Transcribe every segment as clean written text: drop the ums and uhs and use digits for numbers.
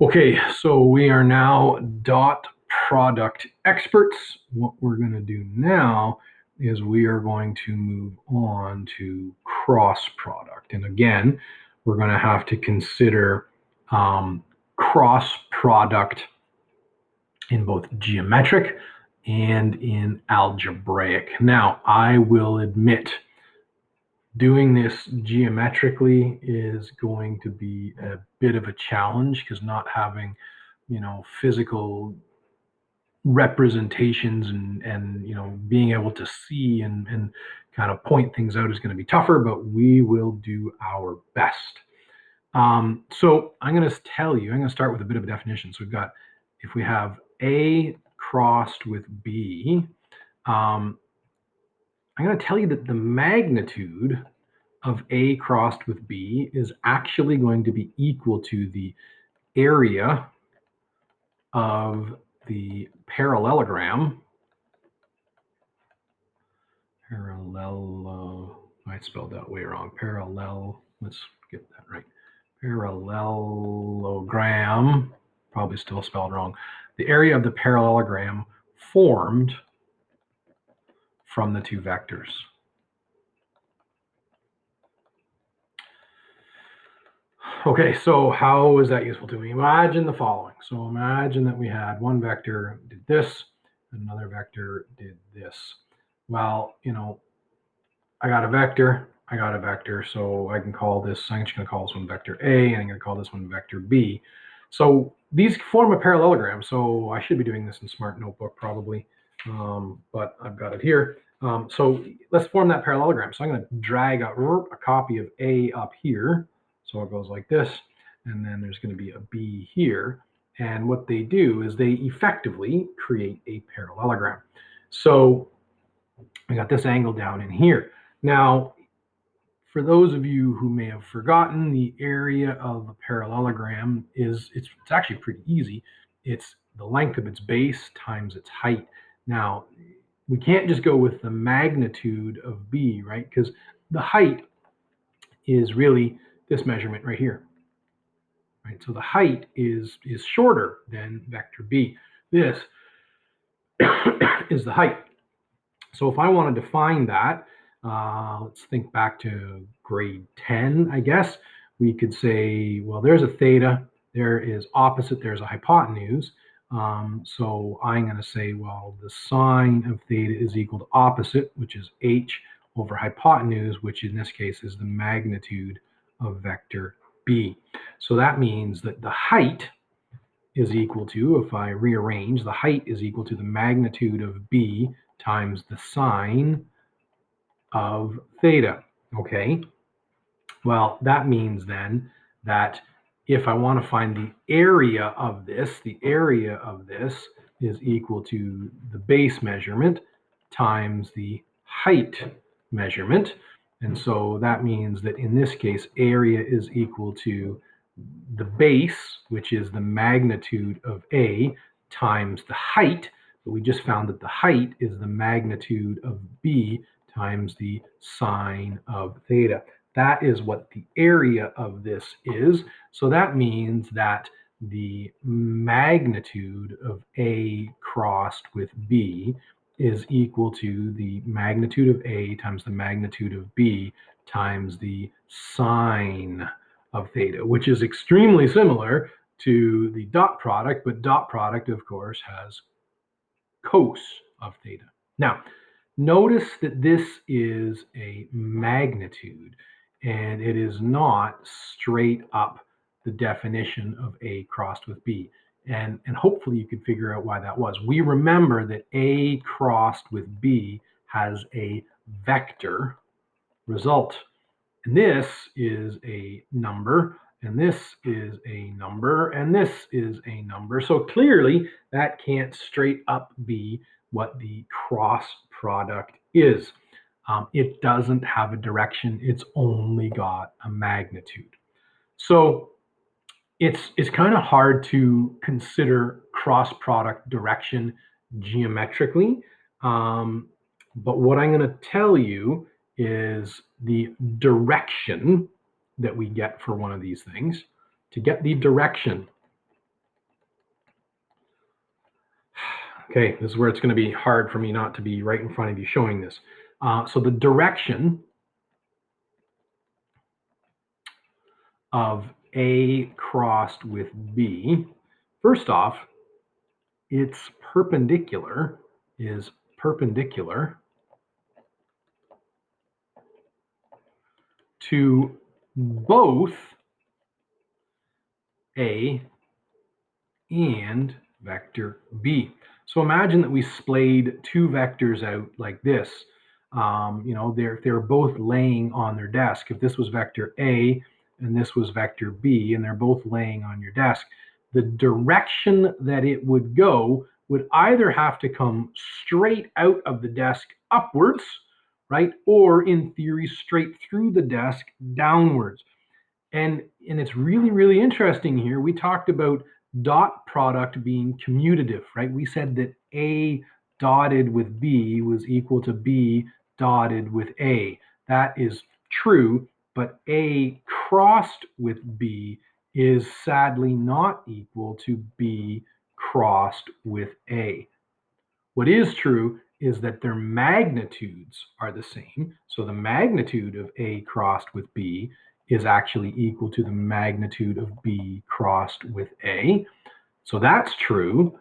Okay, so we are now dot product experts. What we're going to do now is we are going to move on to cross product. And again, we're going to have to consider cross product in both geometric and in algebraic. Now, I will admit doing this geometrically is going to be a bit of a challenge because not having, physical representations and being able to see and kind of point things out is going to be tougher, but we will do our best. So I'm going to tell you, I'm going to start with a bit of a definition. So we've got, if we have A crossed with B, I'm going to tell you that the magnitude of A crossed with B is actually going to be equal to the area of the parallelogram. I spelled that way wrong. Let's get that right. Parallelogram, probably still spelled wrong. The area of the parallelogram formed from the two vectors. Okay, so how is that useful to me? Imagine the following. So imagine that we had one vector did this, another vector did this. Well, I got a vector, so I can call this, I'm just going to call this one vector A, and I'm going to call this one vector B. So these form a parallelogram, so I should be doing this in Smart Notebook probably, but I've got it here. So let's form that parallelogram. So I'm going to drag a copy of A up here. So it goes like this, and then there's going to be a B here. And what they do is they effectively create a parallelogram. So I got this angle down in here. Now, for those of you who may have forgotten, the area of a parallelogram it's actually pretty easy. It's the length of its base times its height. Now, we can't just go with the magnitude of B, right? Because the height is really this measurement right here, right? So the height is shorter than vector B. This is the height. So if I wanted to find that, let's think back to grade 10, I guess. We could say, well, there's a theta, there is opposite, there's a hypotenuse. So I'm going to say, well, the sine of theta is equal to opposite, which is h, over hypotenuse, which in this case is the magnitude of vector b. So that means that the height is equal to, if I rearrange, the height is equal to the magnitude of b times the sine of theta, okay? Well, that means then that if I want to find the area of this is equal to the base measurement times the height measurement. And so that means that in this case, area is equal to the base, which is the magnitude of A, times the height, but we just found that the height is the magnitude of B times the sine of theta. That is what the area of this is. So that means that the magnitude of A crossed with B is equal to the magnitude of A times the magnitude of B times the sine of theta, which is extremely similar to the dot product, but dot product, of course, has cos of theta. Now, notice that this is a magnitude, and it is not straight up the definition of A crossed with B. And hopefully you can figure out why that was. We remember that A crossed with B has a vector result. And this is a number, and this is a number, and this is a number. So clearly that can't straight up be what the cross product is. It doesn't have a direction. It's only got a magnitude. So it's kind of hard to consider cross product direction geometrically. But what I'm going to tell you is the direction that we get for one of these things. To get the direction Okay, this is where it's going to be hard for me not to be right in front of you showing this. So the direction of A crossed with B, first off, its perpendicular is perpendicular to both A and vector B. So imagine that we splayed two vectors out like this. They're both laying on their desk. If this was vector A and this was vector B, and they're both laying on your desk, the direction that it would go would either have to come straight out of the desk upwards, right? Or in theory, straight through the desk downwards. And it's really, really interesting here. We talked about dot product being commutative, right? We said that A dotted with B was equal to B dotted with A. That is true, but A crossed with B is sadly not equal to B crossed with A. What is true is that their magnitudes are the same. So the magnitude of A crossed with B is actually equal to the magnitude of B crossed with A. So that's true,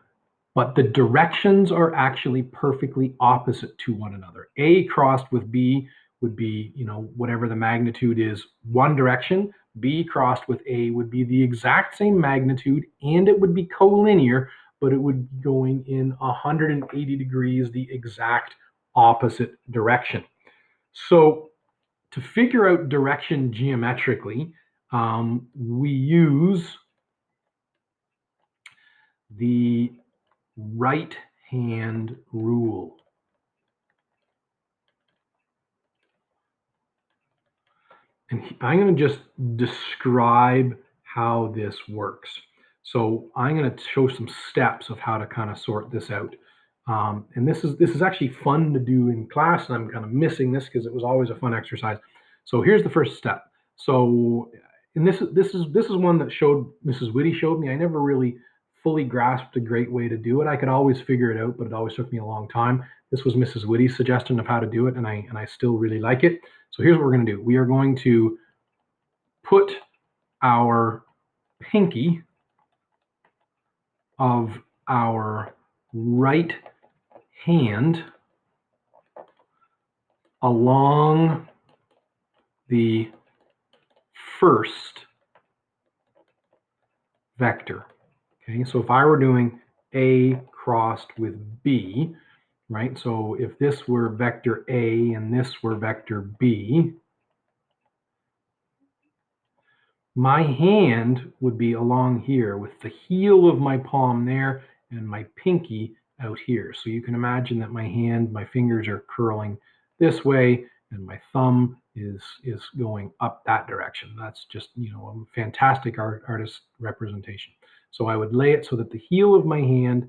but the directions are actually perfectly opposite to one another. A crossed with B would be, whatever the magnitude is, one direction. B crossed with A would be the exact same magnitude, and it would be collinear, but it would be going in 180 degrees, the exact opposite direction. So to figure out direction geometrically, we use the right hand rule. And I'm going to just describe how this works. So I'm going to show some steps of how to kind of sort this out. And this is actually fun to do in class, and I'm kind of missing this because it was always a fun exercise. So here's the first step. So, and this is one that Mrs. Whitty showed me. I never really fully grasped a great way to do it. I could always figure it out, but it always took me a long time. This was Mrs. Whitty's suggestion of how to do it, and I still really like it. So here's what we're going to do. We are going to put our pinky of our right hand along the first vector. Okay, so if I were doing A crossed with B, right? So if this were vector A and this were vector B, my hand would be along here with the heel of my palm there and my pinky out here. So you can imagine that my fingers are curling this way, and my thumb is going up that direction. That's just, a fantastic artist representation. So I would lay it so that the heel of my hand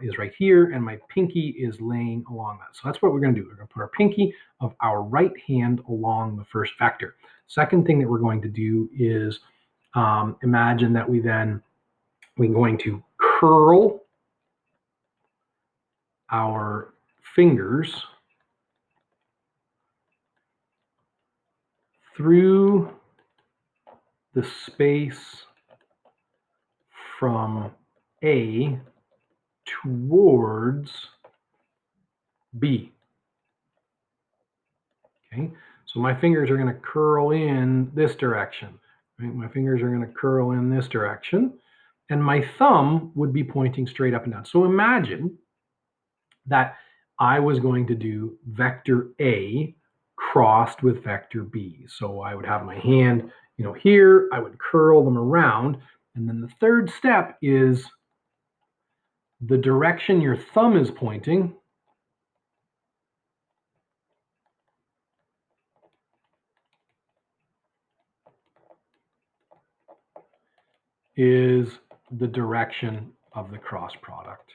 is right here, and my pinky is laying along that. So that's what we're going to do. We're going to put our pinky of our right hand along the first vector. Second thing that we're going to do is imagine that we're going to curl our fingers through the space from A towards B. Okay, so my fingers are going to curl in this direction. Right? My fingers are going to curl in this direction, and my thumb would be pointing straight up and down. So imagine that I was going to do vector A crossed with vector B. So I would have my hand, here, I would curl them around. And then the third step is the direction your thumb is pointing is the direction of the cross product.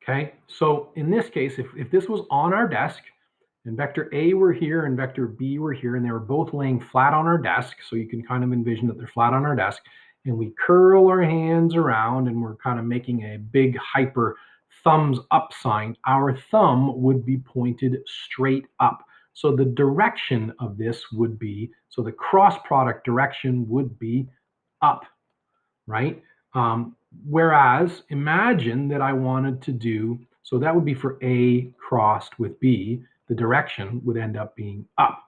Okay, so in this case, if this was on our desk And vector A were here and vector B were here, and they were both laying flat on our desk. So you can kind of envision that they're flat on our desk. And we curl our hands around and we're kind of making a big hyper thumbs up sign. Our thumb would be pointed straight up. So the direction of this would be, so the cross product direction would be up, right? Whereas imagine that I wanted to do, so that would be for A crossed with B, the direction would end up being up.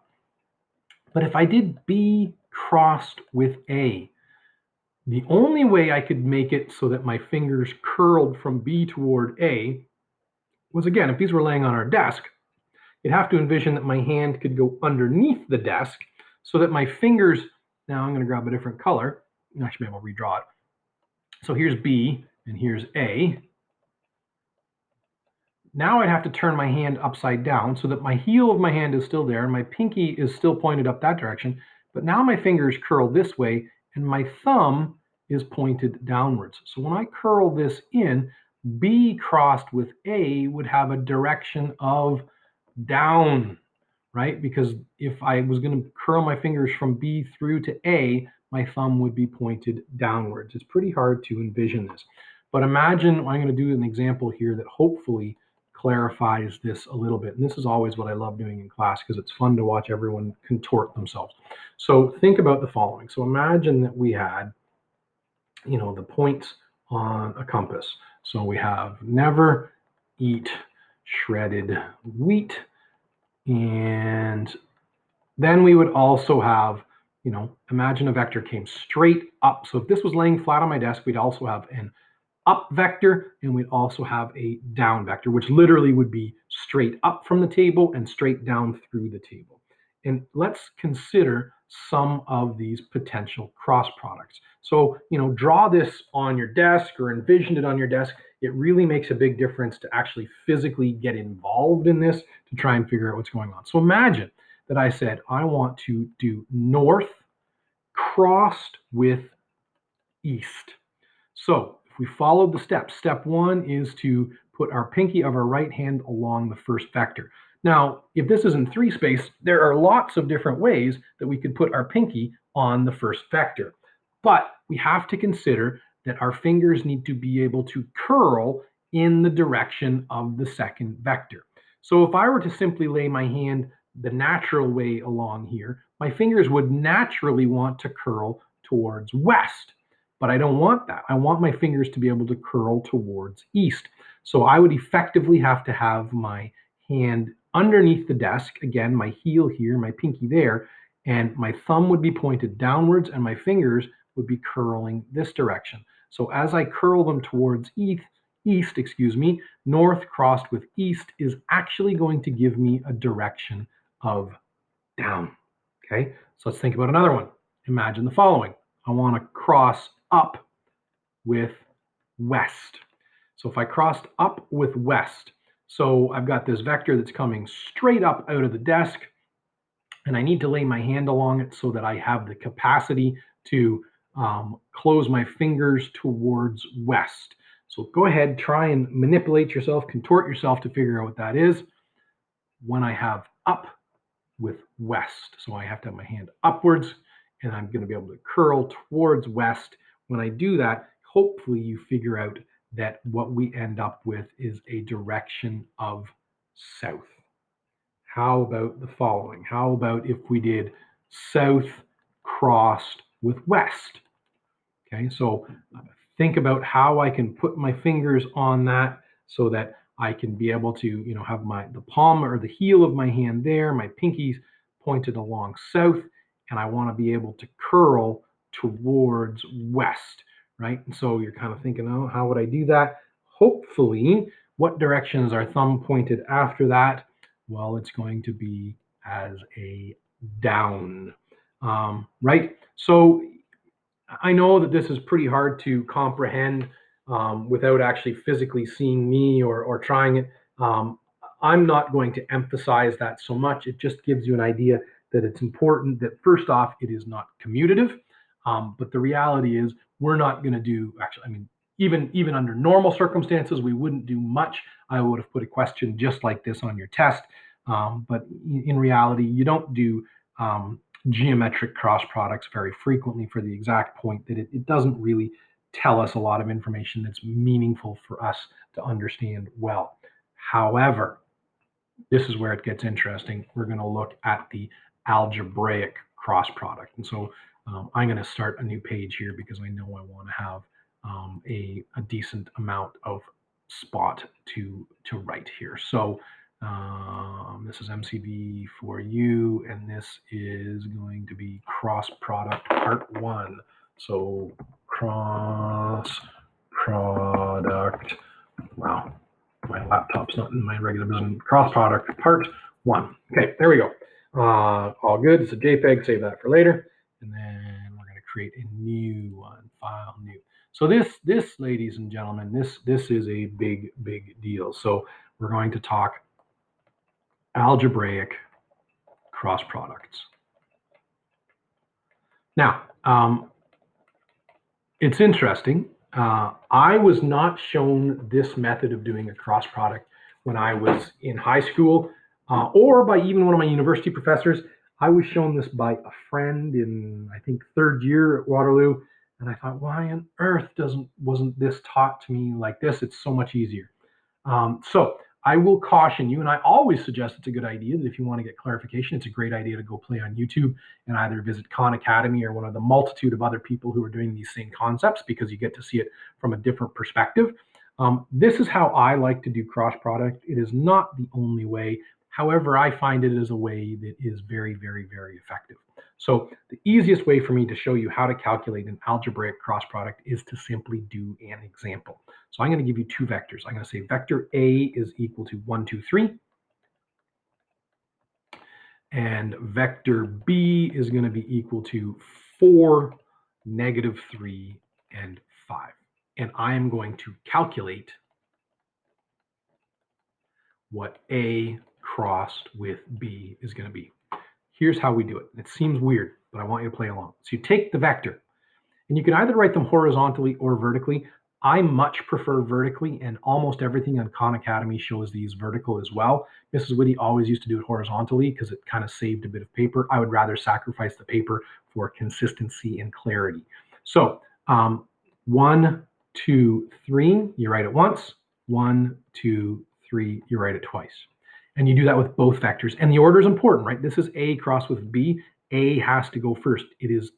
But if I did B crossed with A, the only way I could make it so that my fingers curled from B toward A was, again, if these were laying on our desk, you'd have to envision that my hand could go underneath the desk so that my fingers, now I'm going to grab a different color, actually maybe I'll redraw it. So here's B and here's A. Now I'd have to turn my hand upside down so that my heel of my hand is still there and my pinky is still pointed up that direction. But now my fingers curl this way and my thumb is pointed downwards. So when I curl this in, B crossed with A would have a direction of down, right? Because if I was going to curl my fingers from B through to A, my thumb would be pointed downwards. It's pretty hard to envision this. But imagine, I'm going to do an example here that hopefully clarifies this a little bit. And this is always what I love doing in class because it's fun to watch everyone contort themselves. So think about the following. So imagine that we had, the points on a compass. So we have never eat shredded wheat. And then we would also have, imagine a vector came straight up. So if this was laying flat on my desk, we'd also have an up vector and we'd also have a down vector, which literally would be straight up from the table and straight down through the table. And let's consider some of these potential cross products. So, draw this on your desk or envision it on your desk. It really makes a big difference to actually physically get involved in this to try and figure out what's going on. So imagine that I said, I want to do north crossed with east. So if we followed the steps, step one is to put our pinky of our right hand along the first vector. Now, if this is in 3 space, there are lots of different ways that we could put our pinky on the first vector. But we have to consider that our fingers need to be able to curl in the direction of the second vector. So if I were to simply lay my hand the natural way along here, my fingers would naturally want to curl towards west. But I don't want that. I want my fingers to be able to curl towards east. So I would effectively have to have my hand underneath the desk, again, my heel here, my pinky there, and my thumb would be pointed downwards and my fingers would be curling this direction. So as I curl them towards east, north crossed with east is actually going to give me a direction of down. Okay, so let's think about another one. Imagine the following. I want to cross up with west. So if I crossed up with west, so I've got this vector that's coming straight up out of the desk, and I need to lay my hand along it so that I have the capacity to close my fingers towards west. So go ahead, try and manipulate yourself, contort yourself to figure out what that is. When I have up with west, so I have to have my hand upwards, and I'm going to be able to curl towards west. When I do that, hopefully you figure out that what we end up with is a direction of south. How about the following? How about if we did south crossed with west? Okay, so think about how I can put my fingers on that so that I can be able to, have the palm or the heel of my hand there, my pinkies pointed along south, and I want to be able to curl towards west, right? And so you're kind of thinking, oh, how would I do that? Hopefully, what direction is our thumb pointed after that? Well, it's going to be as a down, right? So I know that this is pretty hard to comprehend without actually physically seeing me or trying it. I'm not going to emphasize that so much. It just gives you an idea that it's important that first off, it is not commutative. But the reality is we're not going to do, actually, even under normal circumstances, we wouldn't do much. I would have put a question just like this on your test. But in reality, you don't do geometric cross products very frequently for the exact point that it doesn't really tell us a lot of information that's meaningful for us to understand well. However, this is where it gets interesting. We're going to look at the algebraic cross product. And so I'm going to start a new page here because I know I want to have a decent amount of spot to write here. So this is MCV4U, and this is going to be cross product part 1. So cross product, wow, my laptop's not in my regular business. Cross product part 1. Okay, there we go. All good. It's a JPEG. Save that for later. And then we're going to create a new one. File new. So this, ladies and gentlemen, this is a big deal. So we're going to talk algebraic cross products. Now, it's interesting. I was not shown this method of doing a cross product when I was in high school, or by even one of my university professors. I was shown this by a friend in, I think, 3rd year at Waterloo, and I thought, why on earth wasn't this taught to me like this? It's so much easier. So I will caution you, and I always suggest it's a good idea that if you want to get clarification, it's a great idea to go play on YouTube and either visit Khan Academy or one of the multitude of other people who are doing these same concepts, because you get to see it from a different perspective. This is how I like to do cross product. It is not the only way. However, I find it is a way that is very effective. So the easiest way for me to show you how to calculate an algebraic cross product is to simply do an example. So I'm going to give you 2 vectors. I'm going to say vector A is equal to 1, 2, 3. And vector B is going to be equal to 4, -3, and 5. And I am going to calculate what A crossed with B is going to be. Here's how we do it. It seems weird, but I want you to play along. So you take the vector, and you can either write them horizontally or vertically. I much prefer vertically, and almost everything on Khan Academy shows these vertical as well. Mrs. Whitty always used to do it horizontally because it kind of saved a bit of paper. I would rather sacrifice the paper for consistency and clarity. So 1, 2, 3, you write it once. 1, 2, 3, you write it twice. And you do that with both vectors. And the order is important, right? This is A crossed with B. A has to go first. It is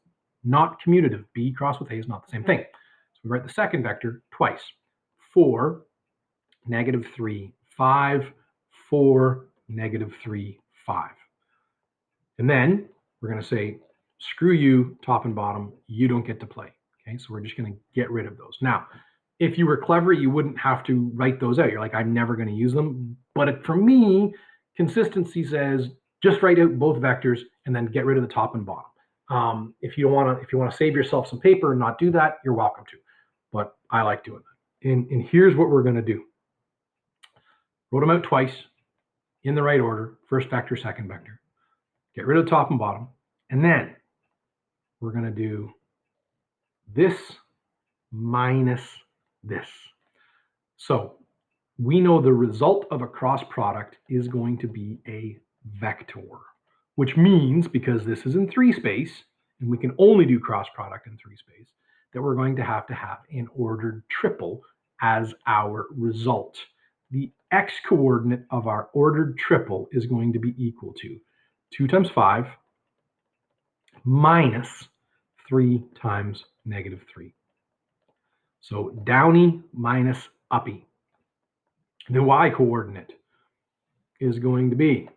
not commutative. B crossed with A is not the same thing. So we write the second vector twice. 4, -3, 5, 4, -3, 5. And then we're going to say, screw you, top and bottom, you don't get to play. Okay, so we're just going to get rid of those. Now, if you were clever, you wouldn't have to write those out. You're like, I'm never going to use them. But for me, consistency says just write out both vectors and then get rid of the top and bottom. If you want to save yourself some paper and not do that, you're welcome to. But I like doing that. And here's what we're going to do. Wrote them out twice in the right order, first vector, second vector. Get rid of the top and bottom. And then we're going to do this minus this. So we know the result of a cross product is going to be a vector, which means, because this is in 3 space, and we can only do cross product in 3 space, that we're going to have an ordered triple as our result. The x coordinate of our ordered triple is going to be equal to 2 times 5 minus 3 times -3. So downy minus uppy. The y coordinate is going to be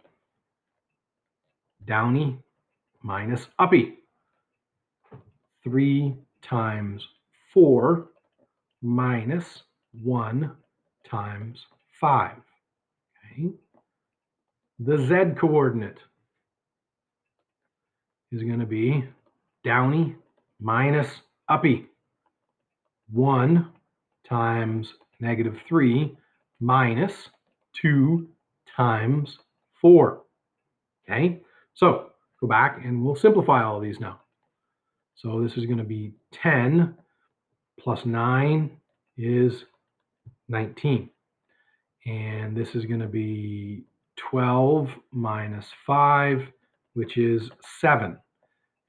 downy minus uppy. 3 times 4 minus 1 times 5. Okay. The z coordinate is going to be downy minus uppy. 1 times -3 minus 2 times 4. Okay, so go back and we'll simplify all of these now. So this is going to be 10 plus 9 is 19. And this is going to be 12 minus 5, which is 7.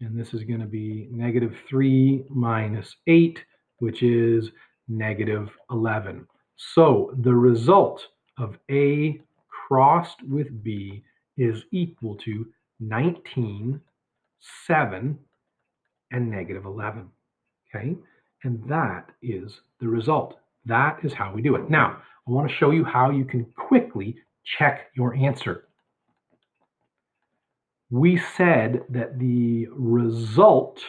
And this is going to be negative 3 minus 8, which is negative 11. So the result of A crossed with B is equal to 19, 7, and negative 11. Okay, and that is the result. That is how we do it. Now, I want to show you how you can quickly check your answer. We said that the result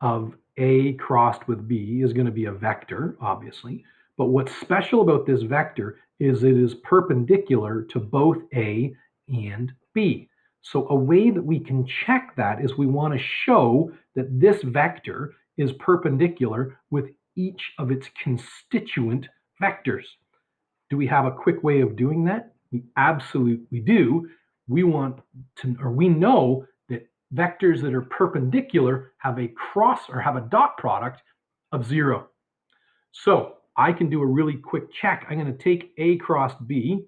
of A crossed with B is going to be a vector, obviously. But what's special about this vector is it is perpendicular to both A and B. So a way that we can check that is we want to show that this vector is perpendicular with each of its constituent vectors. Do we have a quick way of doing that? We absolutely do. We want to, or we know that vectors that are perpendicular have a cross or have a dot product of 0. So I can do a really quick check. I'm going to take A cross B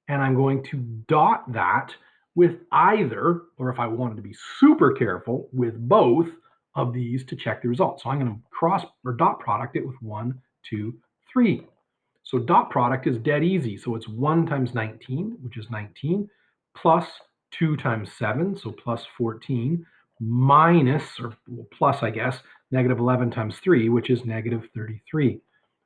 and I'm going to dot that with either, or if I wanted to be super careful, with both of these to check the result. So I'm going to cross or dot product it with 1, 2, 3. So dot product is dead easy. So it's 1 times 19, which is 19, plus 2 times 7, so plus 14, minus, or plus, I guess, negative 11 times 3, which is negative 33.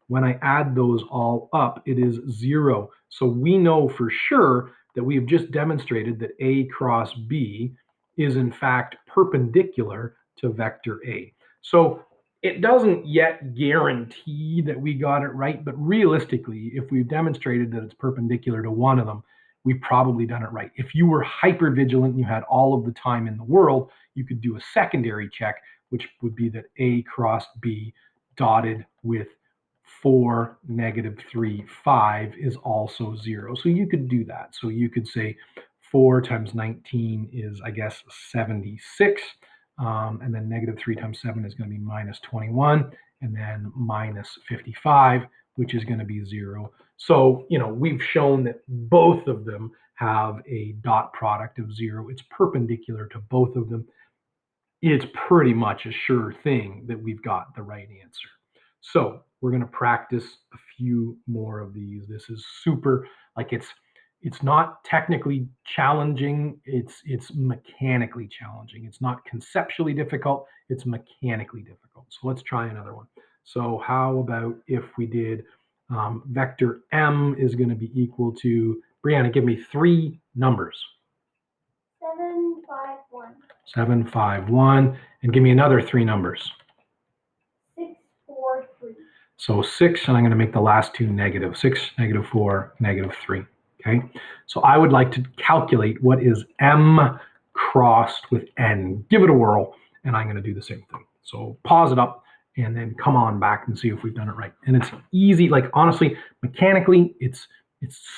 When I add those all up, it is 0. So we know for sure that we have just demonstrated that A cross B is in fact perpendicular to vector A. So it doesn't yet guarantee that we got it right, but realistically, if we've demonstrated that it's perpendicular to one of them, we've probably done it right. If you were hyper vigilant and you had all of the time in the world, you could do a secondary check, which would be that A cross B dotted with 4, negative 3, 5 is also 0. So you could do that. So you could say 4 times 19 is, I guess, 76. And then negative 3 times 7 is going to be minus 21. And then minus 55, which is going to be 0. So, we've shown that both of them have a dot product of 0. It's perpendicular to both of them. It's pretty much a sure thing that we've got the right answer. So we're going to practice a few more of these. This is super, like it's not technically challenging, it's mechanically challenging. It's not conceptually difficult, it's mechanically difficult. So let's try another one. So how about if we did vector M is going to be equal to, Brianna, give me 3 numbers. 7, 5, 1. 7, 5, 1. And give me another 3 numbers. 6, 4, 3. So 6, and I'm going to make the last 2 negative. 6, negative 4, negative 3. Okay. So I would like to calculate what is M crossed with N. Give it a whirl, and I'm going to do the same thing. So pause it up and then come on back and see if we've done it right. And it's easy, like honestly, mechanically, it's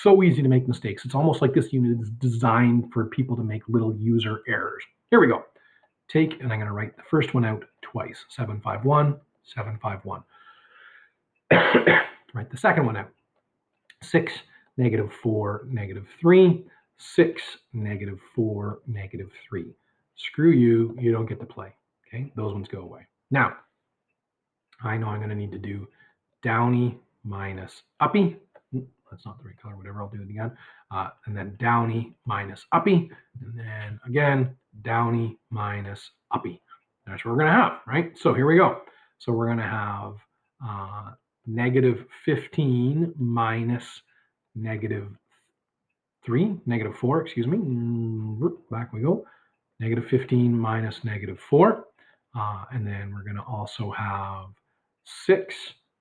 so easy to make mistakes. It's almost like this unit is designed for people to make little user errors. Here we go. Take, and I'm going to write the first one out twice. 751, 751. Write the second one out. 6, negative 4, negative 3. 6, negative 4, negative 3. Screw you, you don't get to play. Okay, those ones go away. Now, I know I'm going to need to do downy minus uppy. That's not the right color, whatever, I'll do it again. And then downy minus uppy. And then again, downy minus uppy. That's what we're going to have, right? So here we go. So we're going to have negative 15 minus negative 3, negative 4, excuse me. Back we go. Negative 15 minus negative 4. And then we're going to also have 6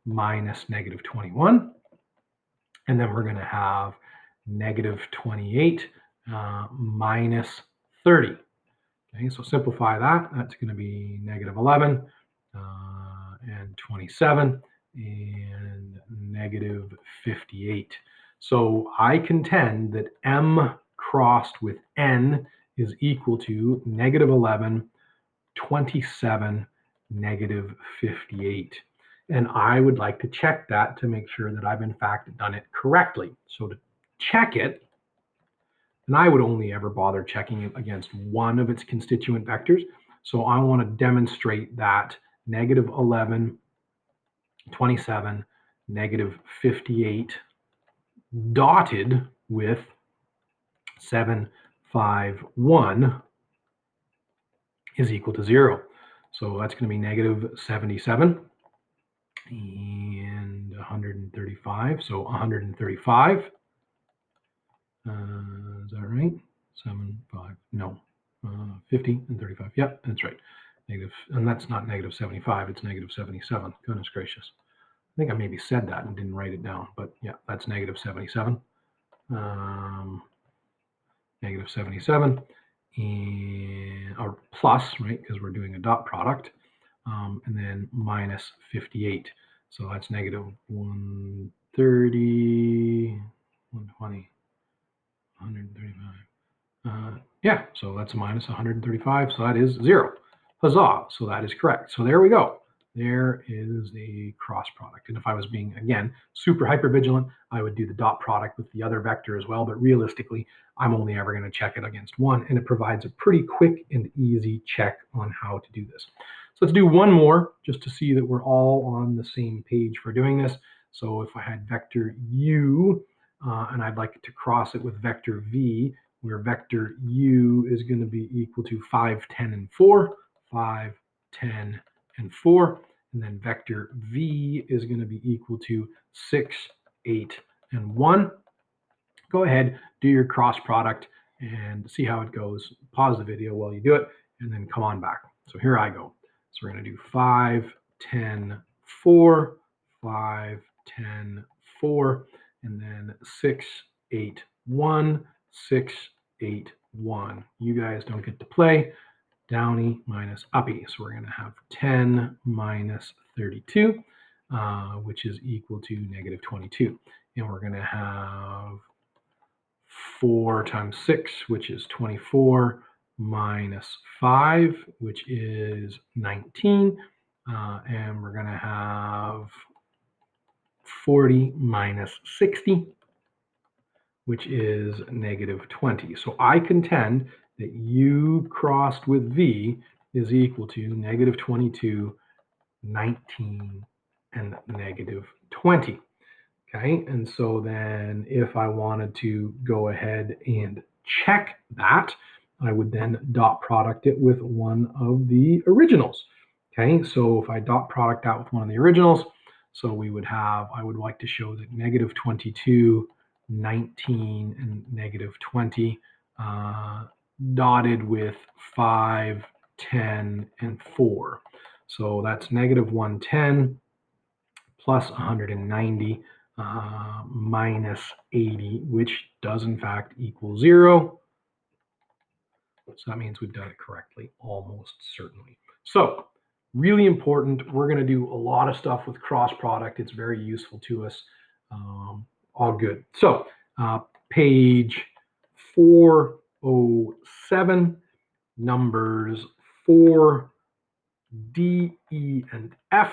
minus negative 21. And then we're going to have negative 28 minus 30. Okay, so simplify that. That's going to be negative 11 and 27 and negative 58. So I contend that M crossed with N is equal to negative 11, 27, negative 58. And I would like to check that to make sure that I've in fact done it correctly. So to check it, And I would only ever bother checking it against one of its constituent vectors. So I want to demonstrate that negative 11, 27, negative 58 dotted with 7, 5, 1 is equal to 0. So that's going to be negative 77 and 135. So 135. Is that right? 7, 5, no. 50 and 35. Yep, that's right. Negative, and that's not negative 75, it's negative 77. Goodness gracious. I think I maybe said that and didn't write it down, but yeah, that's negative 77. Negative 77 and or plus, right? Because we're doing a dot product, and then minus 58. So that's negative 130, 120, 135. Yeah, so that's minus 135. So that is 0. Huzzah! So that is correct. So there we go. There is the cross product. And if I was being, again, super hyper vigilant, I would do the dot product with the other vector as well. But realistically, I'm only ever going to check it against one. And it provides a pretty quick and easy check on how to do this. So let's do one more just to see that we're all on the same page for doing this. So if I had vector u, and I'd like to cross it with vector v, where vector u is going to be equal to 5, 10, and 4, 5, 10, and 4. And then vector v is going to be equal to 6, 8, and 1. Go ahead, do your cross product and see how it goes. Pause the video while you do it, and then come on back. So here I go. So we're going to do 5, 10, 4, 5, 10, 4, and then 6, 8, 1, 6, 8, 1. You guys don't get to play. Downy minus uppy. So we're going to have 10 minus 32, which is equal to negative 22. And we're going to have 4 times 6, which is 24, minus 5, which is 19. And we're going to have 40 minus 60, which is negative 20. So I contend that u crossed with v is equal to negative 22, 19, and negative 20. Okay, and so then if I wanted to go ahead and check that, I would then dot product it with one of the originals. Okay, so if I dot product out with one of the originals, so we would have, I would like to show that negative 22, 19, and negative 20 dotted with 5, 10, and 4. So that's negative 110 plus 190 minus 80, which does in fact equal 0. So that means we've done it correctly, almost certainly. So really important. We're going to do a lot of stuff with cross product. It's very useful to us. All good. So page 407, numbers 4, D, E, and F.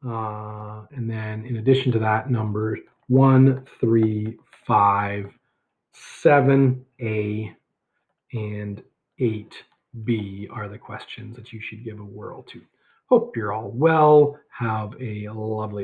And then in addition to that, numbers 1, 3, 5, 7A, and 8B are the questions that you should give a whirl to. Hope you're all well. Have a lovely day.